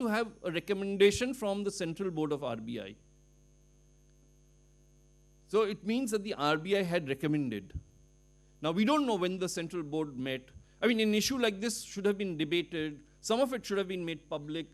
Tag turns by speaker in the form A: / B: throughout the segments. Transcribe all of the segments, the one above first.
A: to have a recommendation from the Central Board of RBI. So it means that the RBI had recommended. Now we don't know when the Central Board met. I mean, an issue like this should have been debated. Some of it should have been made public.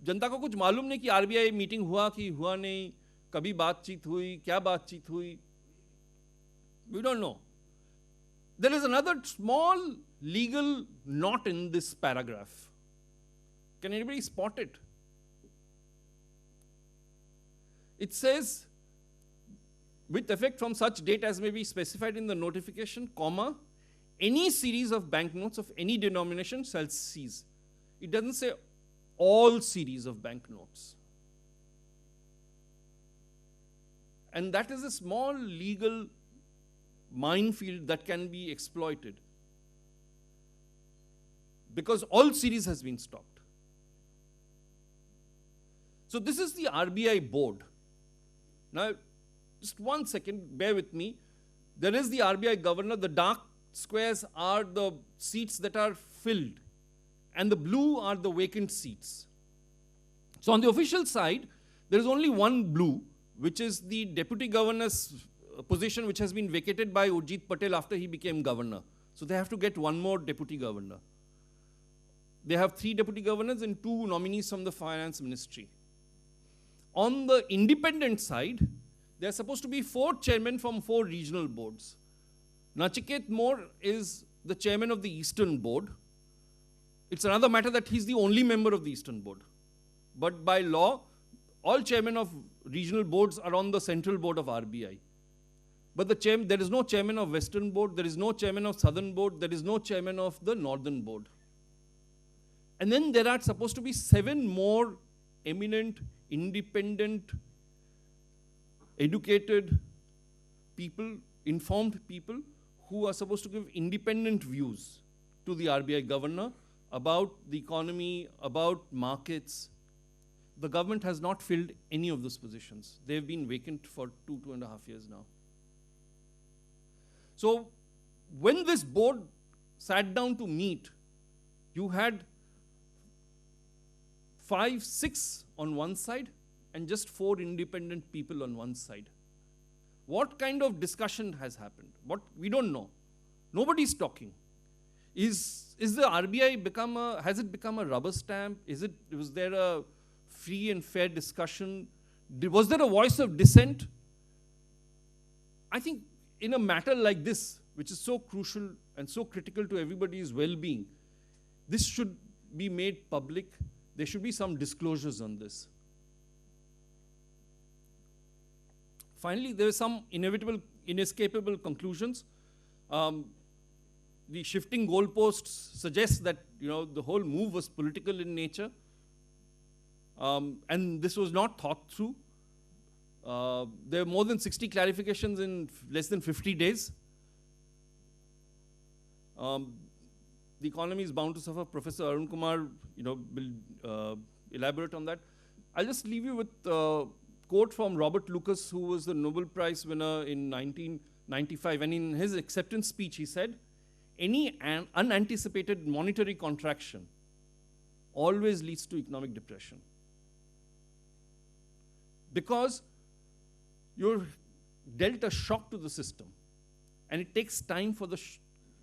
A: जनता को कुछ मालूम नहीं कि RBI meeting हुआ कि हुआ नहीं, कभी बातचीत हुई, क्या बातचीत हुई. We don't know. There is another small legal knot in this paragraph. Can anybody spot it? It says, with effect from such date as may be specified in the notification, comma, any series of banknotes of any denomination shall cease. It doesn't say all series of banknotes. And that is a small legal minefield that can be exploited, because all series has been stopped. So this is the RBI board. Now, just 1 second, bear with me. There is the RBI governor. The dark squares are the seats that are filled, and the blue are the vacant seats. So on the official side, there is only one blue, which is the deputy governor's position, which has been vacated by Urjit Patel after he became governor. So they have to get one more deputy governor. They have 3 deputy governors and 2 nominees from the finance ministry. On the independent side, there are supposed to be 4 chairmen from 4 regional boards. Nachiket Moore is the chairman of the Eastern Board. It's another matter that he's the only member of the Eastern Board. But by law, all chairmen of regional boards are on the Central Board of RBI. But there is no chairman of Western Board, there is no chairman of Southern Board, there is no chairman of the Northern Board. And then there are supposed to be 7 more eminent, independent, educated people, informed people, who are supposed to give independent views to the RBI governor about the economy, about markets. The government has not filled any of those positions. They've been vacant for 2.5 years now. So when this board sat down to meet, you had 5, 6 on one side and just 4 independent people on one side. What kind of discussion has happened? We don't know. Nobody's talking. Is the RBI has it become a rubber stamp? Was there a free and fair discussion? Was there a voice of dissent? I think in a matter like this, which is so crucial and so critical to everybody's well-being, this should be made public. There should be some disclosures on this. Finally, there are some inevitable, inescapable conclusions. The shifting goalposts suggest that the whole move was political in nature, and this was not thought through. There are more than 60 clarifications in less than 50 days. The economy is bound to suffer. Professor Arun Kumar, will elaborate on that. I'll just leave you with a quote from Robert Lucas, who was the Nobel Prize winner in 1995. And in his acceptance speech, he said, any unanticipated monetary contraction always leads to economic depression. Because you're dealt a shock to the system, and it takes time for the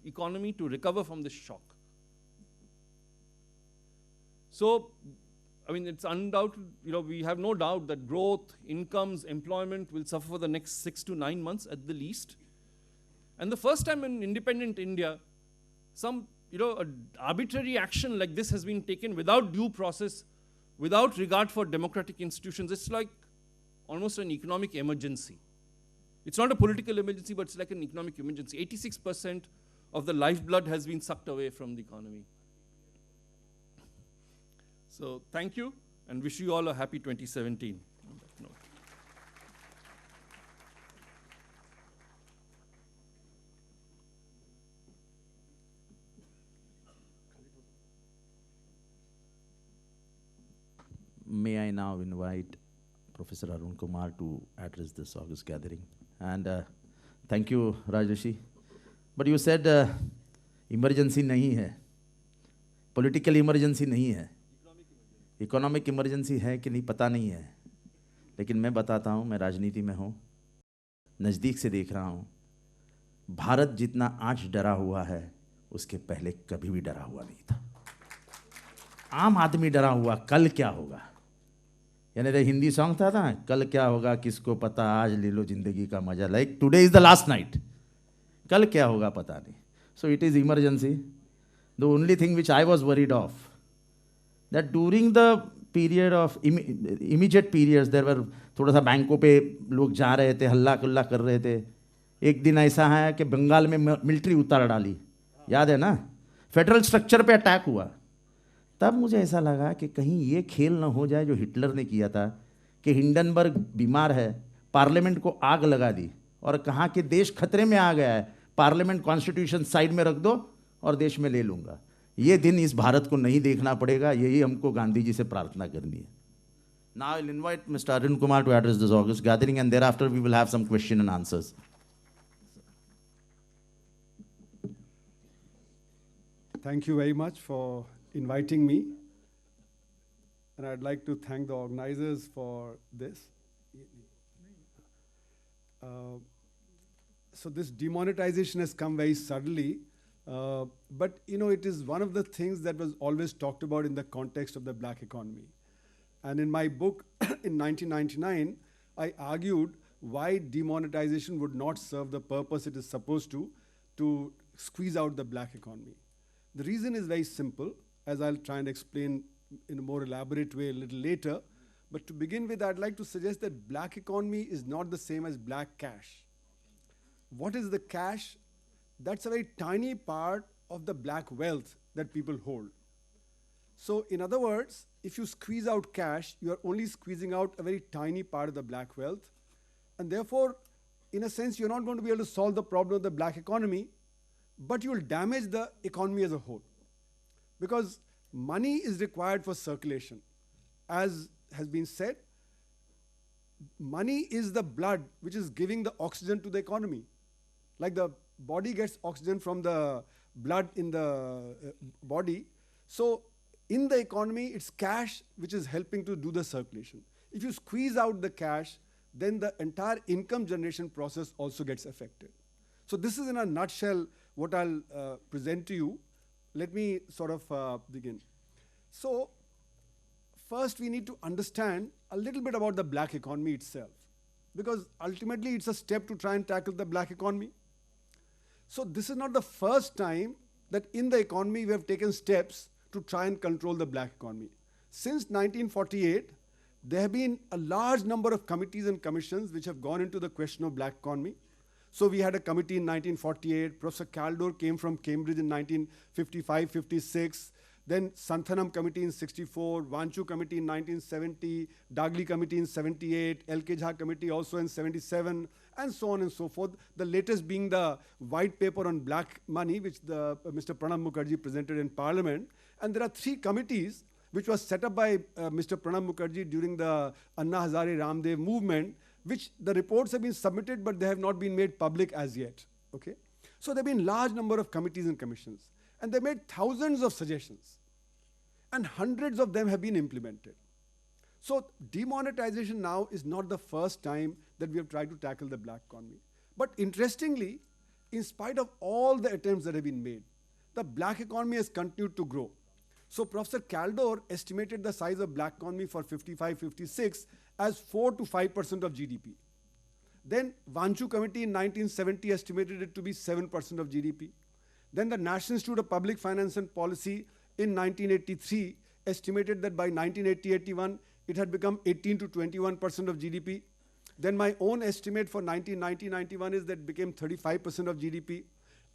A: economy to recover from this shock. So, I mean, it's undoubted, we have no doubt that growth, incomes, employment will suffer for the next 6 to 9 months at the least. And the first time in independent India, some, arbitrary action like this has been taken without due process, without regard for democratic institutions. It's like almost an economic emergency. It's not a political emergency, but it's like an economic emergency. 86% of the lifeblood has been sucked away from the economy. So thank you, and wish you all a happy 2017. On that note.
B: May I now invite Professor Arun Kumar to address this August gathering. And thank you, Rajeshi. But you said emergency nahi hai. Political emergency nahi hai. Economic emergency है कि नहीं पता नहीं है, लेकिन मैं बताता हूँ, मैं राजनीति में हूँ, नज़दीक से देख रहा हूँ। भारत जितना आज डरा हुआ है उसके पहले कभी भी डरा हुआ नहीं था। आम आदमी डरा हुआ कल क्या होगा, यानी तो हिंदी सॉन्ग था ना, कल क्या होगा किसको पता, आज ले लो जिंदगी का मजा, like today is the last night, कल क्या होगा पता नहीं. So it is emergency. The only thing which I was worried of, that during the period of immediate periods there were, थोड़ा सा बैंकों पे लोग जा रहे थे, हल्ला कुल्ला कर रहे थे. एक दिन ऐसा है कि बंगाल में मिलिट्री उतार डाली, याद है ना, फेडरल स्ट्रक्चर पे अटैक हुआ. तब मुझे ऐसा लगा कि कहीं ये खेल ना हो जाए जो हिटलर ने किया था, कि हिंडनबर्ग बीमार है, पार्लियामेंट को आग लगा दी और कहा कि देश खतरे में आ गया है, पार्लियामेंट कॉन्स्टिट्यूशन साइड में रख दो और देश में ले लूंगा. ये दिन इस भारत को नहीं देखना पड़ेगा, यही हमको गांधी जी से प्रार्थना करनी है. Now I'll invite Mr. Arun Kumar to address this August gathering, and thereafter we will have some question and answers.
C: Thank you very much for inviting me. And I'd like to thank the organizers for this. So this demonetization has come very suddenly, but you know, it is one of the things that was always talked about in the context of the black economy. And in my book in 1999, I argued why demonetization would not serve the purpose it is supposed to squeeze out the black economy. The reason is very simple, as I'll try and explain in a more elaborate way a little later. But to begin with, I'd like to suggest that black economy is not the same as black cash. What is the cash? That's a very tiny part of the black wealth that people hold. So in other words, if you squeeze out cash, you are only squeezing out a very tiny part of the black wealth. And therefore, in a sense, you're not going to be able to solve the problem of the black economy, but you will damage the economy as a whole. Because money is required for circulation. As has been said, money is the blood which is giving the oxygen to the economy. Like the body gets oxygen from the blood in the body. So in the economy, it's cash which is helping to do the circulation. If you squeeze out the cash, then the entire income generation process also gets affected. So this is in a nutshell what I'll present to you. Let me sort of begin. So first we need to understand a little bit about the black economy itself, because ultimately it's a step to try and tackle the black economy. So this is not the first time that in the economy we have taken steps to try and control the black economy. Since 1948, there have been a large number of committees and commissions which have gone into the question of black economy. So we had a committee in 1948, Professor Caldor came from Cambridge in 1955-56, then Santhanam committee in 64, Vanchu committee in 1970, Dagli committee in 78, L.K. Jha committee also in 77, and so on and so forth. The latest being the white paper on black money, which Mr. Pranab Mukherjee presented in Parliament. And there are 3 committees which was set up by Mr. Pranab Mukherjee during the Anna Hazare Ramdev movement, which the reports have been submitted, but they have not been made public as yet. Okay? So there have been large number of committees and commissions, and they made thousands of suggestions, and hundreds of them have been implemented. So demonetization now is not the first time that we have tried to tackle the black economy. But interestingly, in spite of all the attempts that have been made, the black economy has continued to grow. So Professor Caldor estimated the size of black economy for 55-56 as 4 to 5% of GDP. Then Vanchu committee in 1970 estimated it to be 7% of GDP. Then the National Institute of Public Finance and Policy in 1983 estimated that by 1980-81 it had become 18 to 21% of GDP. Then my own estimate for 1990-91 is that it became 35% of GDP.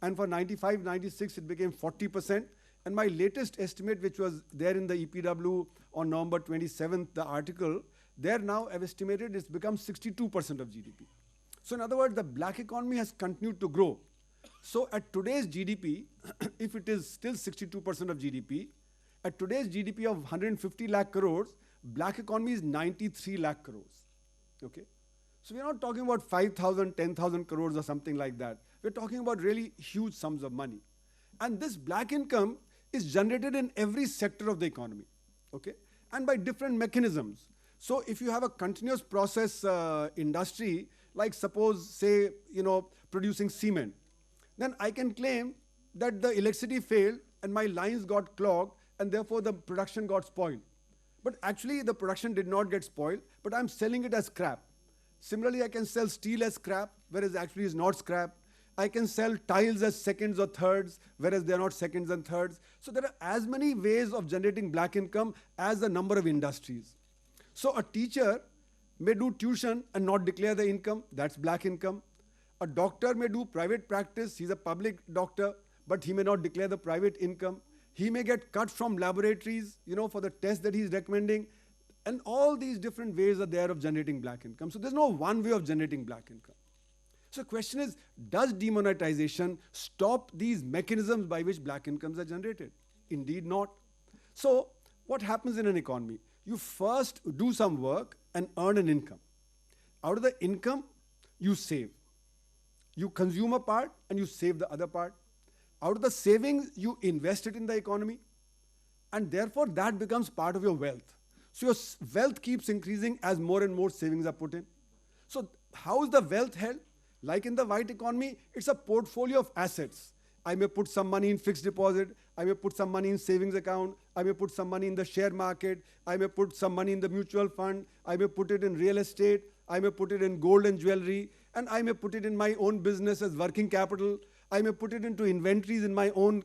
C: And for 95-96 it became 40%. And my latest estimate, which was there in the EPW on November 27th, the article, there now I've estimated it's become 62% of GDP. So in other words, the black economy has continued to grow. So at today's GDP, if it is still 62% of GDP, at today's GDP of 150 lakh crores, black economy is 93 lakh crores. Okay? So we're not talking about 5,000, 10,000 crores or something like that. We're talking about really huge sums of money. And this black income is generated in every sector of the economy. Okay? and by different mechanisms. So if you have a continuous process industry, like suppose, say, producing cement, then I can claim that the electricity failed and my lines got clogged and therefore the production got spoiled. But actually the production did not get spoiled, but I'm selling it as scrap. Similarly, I can sell steel as scrap, whereas actually it's not scrap. I can sell tiles as seconds or thirds, whereas they're not seconds and thirds. So there are as many ways of generating black income as the number of industries. So a teacher may do tuition and not declare the income, that's black income. A doctor may do private practice, he's a public doctor, but he may not declare the private income. He may get cut from laboratories, for the test that he's recommending. And all these different ways are there of generating black income. So there's no one way of generating black income. So the question is, does demonetization stop these mechanisms by which black incomes are generated? Indeed not. So what happens in an economy? You first do some work and earn an income. Out of the income, you save. You consume a part and you save the other part. Out of the savings, you invest it in the economy, and therefore that becomes part of your wealth. So your wealth keeps increasing as more and more savings are put in. So how is the wealth held? Like in the white economy, it's a portfolio of assets. I may put some money in fixed deposit, I may put some money in savings account, I may put some money in the share market, I may put some money in the mutual fund, I may put it in real estate, I may put it in gold and jewelry, and I may put it in my own business as working capital, I may put it into inventories in my own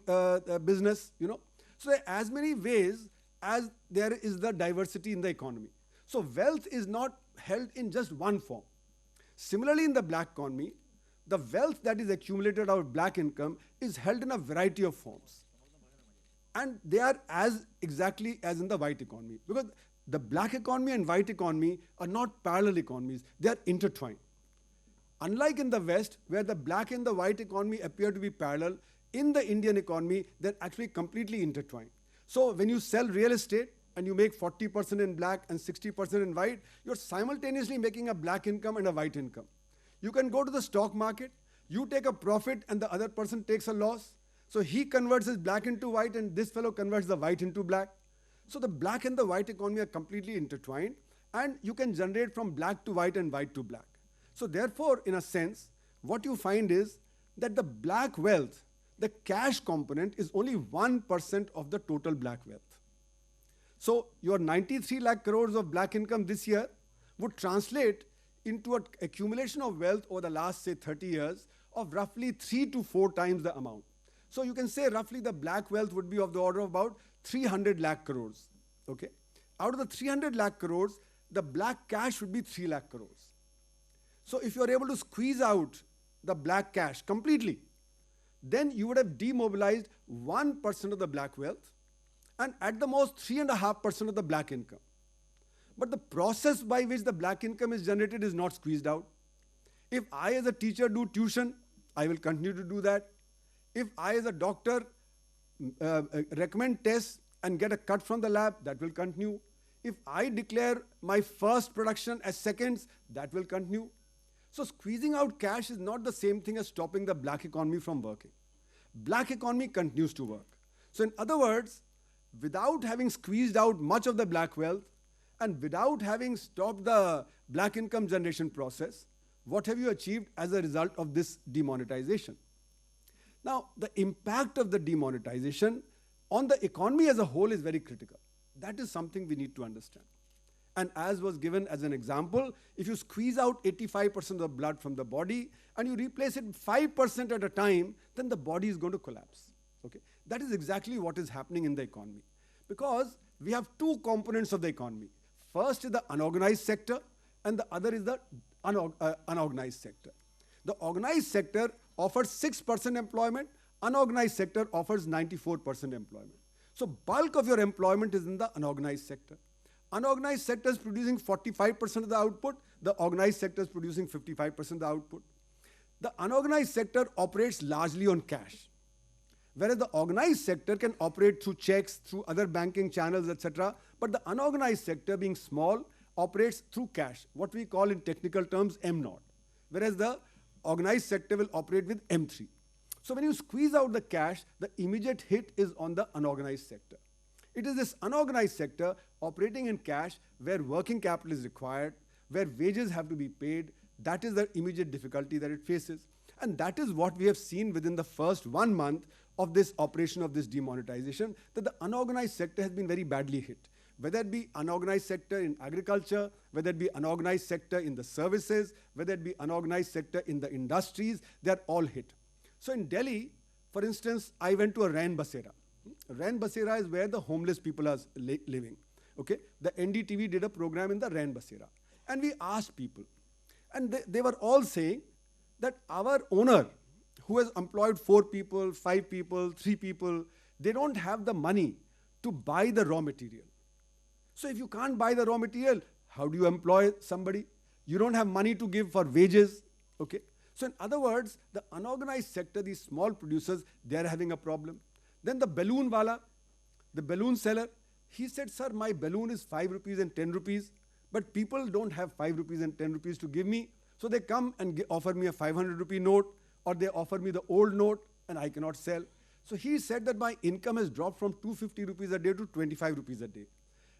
C: business, So there are as many ways as there is the diversity in the economy. So wealth is not held in just one form. Similarly, in the black economy, the wealth that is accumulated out of black income is held in a variety of forms. And they are as exactly as in the white economy. Because the black economy and white economy are not parallel economies, they are intertwined. Unlike in the West, where the black and the white economy appear to be parallel, in the Indian economy, they're actually completely intertwined. So when you sell real estate and you make 40% in black and 60% in white, you're simultaneously making a black income and a white income. You can go to the stock market, you take a profit and the other person takes a loss. So he converts his black into white and this fellow converts the white into black. So the black and the white economy are completely intertwined, and you can generate from black to white and white to black. So therefore, in a sense, what you find is that the black wealth, the cash component, is only 1% of the total black wealth. So your 93 lakh crores of black income this year would translate into an accumulation of wealth over the last, say, 30 years of roughly 3 to 4 times the amount. So you can say roughly the black wealth would be of the order of about 300 lakh crores. Okay? Out of the 300 lakh crores, the black cash would be 3 lakh crores. So if you are able to squeeze out the black cash completely, then you would have demobilized 1% of the black wealth and at the most 3.5% of the black income. But the process by which the black income is generated is not squeezed out. If I as a teacher do tuition, I will continue to do that. If I as a doctor recommend tests and get a cut from the lab, that will continue. If I declare my first production as seconds, that will continue. So squeezing out cash is not the same thing as stopping the black economy from working. Black economy continues to work. So in other words, without having squeezed out much of the black wealth and without having stopped the black income generation process, what have you achieved as a result of this demonetization? Now, the impact of the demonetization on the economy as a whole is very critical. That is something we need to understand. And as was given as an example, if you squeeze out 85% of the blood from the body and you replace it 5% at a time, then the body is going to collapse. Okay? That is exactly what is happening in the economy. Because we have two components of the economy. First is the unorganized sector and the other is the unorganized sector. The organized sector offers 6% employment, unorganized sector offers 94% employment. So bulk of your employment is in the unorganized sector. Unorganized sector is producing 45% of the output, the organized sector is producing 55% of the output. The unorganized sector operates largely on cash, whereas the organized sector can operate through checks, through other banking channels, etc. But the unorganized sector, being small, operates through cash, what we call in technical terms M0, whereas the organized sector will operate with M3. So when you squeeze out the cash, the immediate hit is on the unorganized sector. It is this unorganized sector operating in cash where working capital is required, where wages have to be paid. That is the immediate difficulty that it faces. And that is what we have seen within the first 1 month of this operation of this demonetization, that the unorganized sector has been very badly hit. Whether it be unorganized sector in agriculture, whether it be unorganized sector in the services, whether it be unorganized sector in the industries, they are all hit. So in Delhi, for instance, I went to a Rain Basera. Rain Basera is where the homeless people are living. Okay? The NDTV did a program in the Rain Basera. And we asked people. And they were all saying that our owner, who has employed 4 people, 5 people, 3 people, they don't have the money to buy the raw material. So if you can't buy the raw material, how do you employ somebody? You don't have money to give for wages. Okay? So in other words, the unorganized sector, these small producers, they are having a problem. Then the balloon wala, the balloon seller, he said, sir, my balloon is 5 rupees and 10 rupees, but people don't have 5 rupees and 10 rupees to give me. So they come and offer me a 500 rupee note, or they offer me the old note, and I cannot sell. So he said that my income has dropped from 250 rupees a day to 25 rupees a day.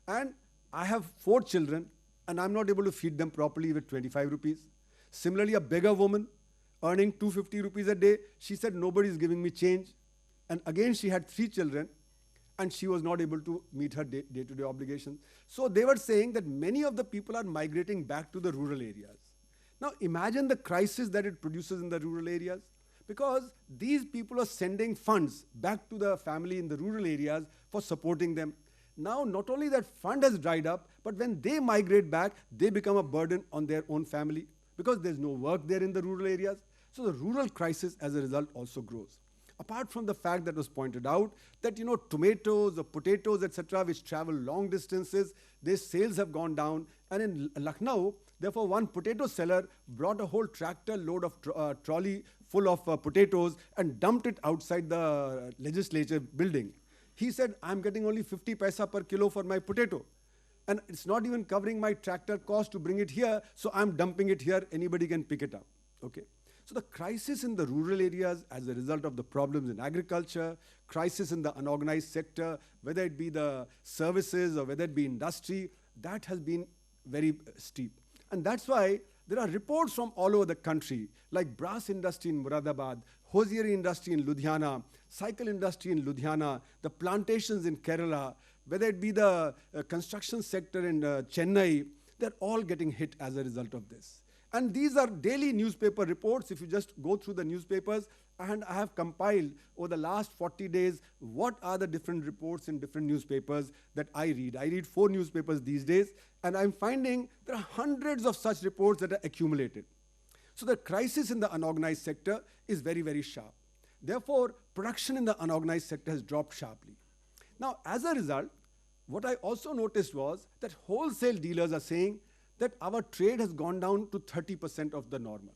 C: And I have 4 children, and I'm not able to feed them properly with 25 rupees. Similarly, a beggar woman earning 250 rupees a day, she said, nobody is giving me change. And again, she had 3 children, and she was not able to meet her day-to-day obligations. So they were saying that many of the people are migrating back to the rural areas. Now imagine the crisis that it produces in the rural areas, because these people are sending funds back to the family in the rural areas for supporting them. Now not only that fund has dried up, but when they migrate back, they become a burden on their own family because there's no work there in the rural areas. So the rural crisis as a result also grows. Apart from the fact that was pointed out that, tomatoes or potatoes, etc., which travel long distances, their sales have gone down. And in Lucknow, therefore, one potato seller brought a whole tractor load of trolley full of potatoes and dumped it outside the legislature building. He said, I'm getting only 50 paisa per kilo for my potato. And it's not even covering my tractor cost to bring it here, so I'm dumping it here. Anybody can pick it up. Okay. So the crisis in the rural areas as a result of the problems in agriculture, crisis in the unorganized sector, whether it be the services or whether it be industry, that has been very steep. And that's why there are reports from all over the country, like brass industry in Muradabad, hosiery industry in Ludhiana, cycle industry in Ludhiana, the plantations in Kerala, whether it be the construction sector in Chennai, they're all getting hit as a result of this. And these are daily newspaper reports. If you just go through the newspapers, and I have compiled over the last 40 days, what are the different reports in different newspapers that I read. I read 4 newspapers these days, and I'm finding there are hundreds of such reports that are accumulated. So the crisis in the unorganized sector is very, very sharp. Therefore, production in the unorganized sector has dropped sharply. Now, as a result, what I also noticed was that wholesale dealers are saying that our trade has gone down to 30% of the normal.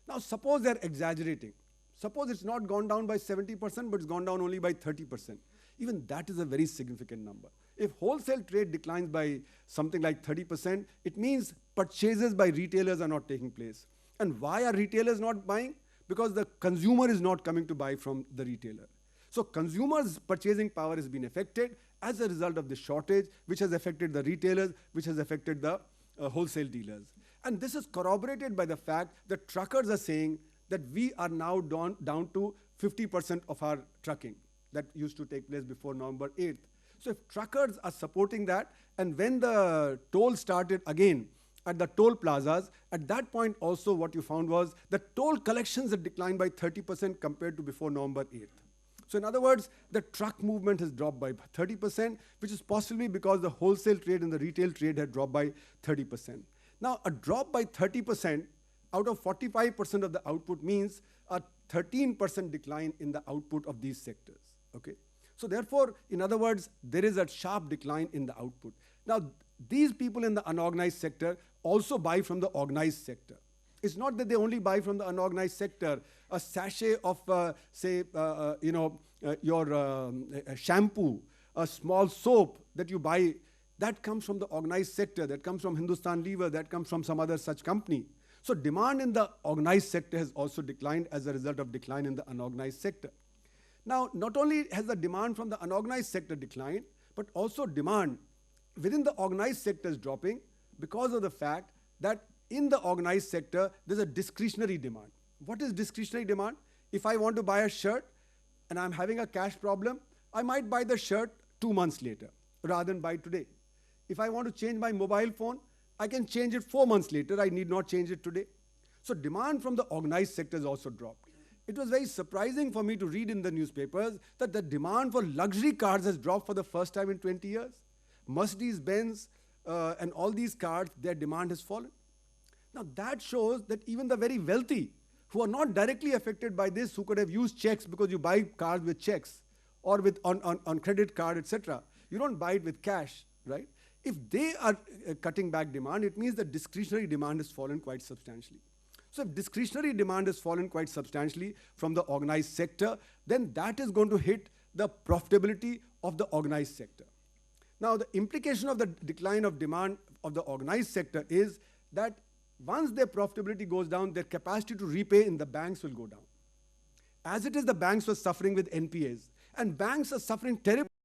C: Now, suppose they're exaggerating. Suppose it's not gone down by 70%, but it's gone down only by 30%. Even that is a very significant number. If wholesale trade declines by something like 30%, it means purchases by retailers are not taking place. And why are retailers not buying? Because the consumer is not coming to buy from the retailer. So consumers' purchasing power has been affected as a result of the shortage, which has affected the retailers, which has affected the wholesale dealers. And this is corroborated by the fact that truckers are saying that we are now down to 50% of our trucking that used to take place before November 8th. So if truckers are supporting that, and when the toll started again at the toll plazas, at that point also what you found was that toll collections had declined by 30% compared to before November 8th. So in other words, the truck movement has dropped by 30%, which is possibly because the wholesale trade and the retail trade had dropped by 30%. Now, a drop by 30% out of 45% of the output means a 13% decline in the output of these sectors. Okay? So therefore, in other words, there is a sharp decline in the output. Now, these people in the unorganized sector also buy from the organized sector. It's not that they only buy from the unorganized sector. A sachet of, your shampoo, a small soap that you buy, that comes from the organized sector, that comes from Hindustan Lever, that comes from some other such company. So demand in the organized sector has also declined as a result of decline in the unorganized sector. Now, not only has the demand from the unorganized sector declined, but also demand within the organized sector is dropping because of the fact that in the organized sector, there's a discretionary demand. What is discretionary demand? If I want to buy a shirt and I'm having a cash problem, I might buy the shirt 2 months later rather than buy today. If I want to change my mobile phone, I can change it 4 months later. I need not change it today. So demand from the organized sector has also dropped. It was very surprising for me to read in the newspapers that the demand for luxury cars has dropped for the first time in 20 years. Mercedes-Benz and all these cars, their demand has fallen. Now that shows that even the very wealthy, who are not directly affected by this, who could have used checks because you buy cars with checks or with on credit card, etc. You don't buy it with cash, right? If they are cutting back demand, it means that discretionary demand has fallen quite substantially. So if discretionary demand has fallen quite substantially from the organized sector, then that is going to hit the profitability of the organized sector. Now, the implication of the decline of demand of the organized sector is that once their profitability goes down, their capacity to repay in the banks will go down. As it is, the banks were suffering with NPAs, and banks are suffering terribly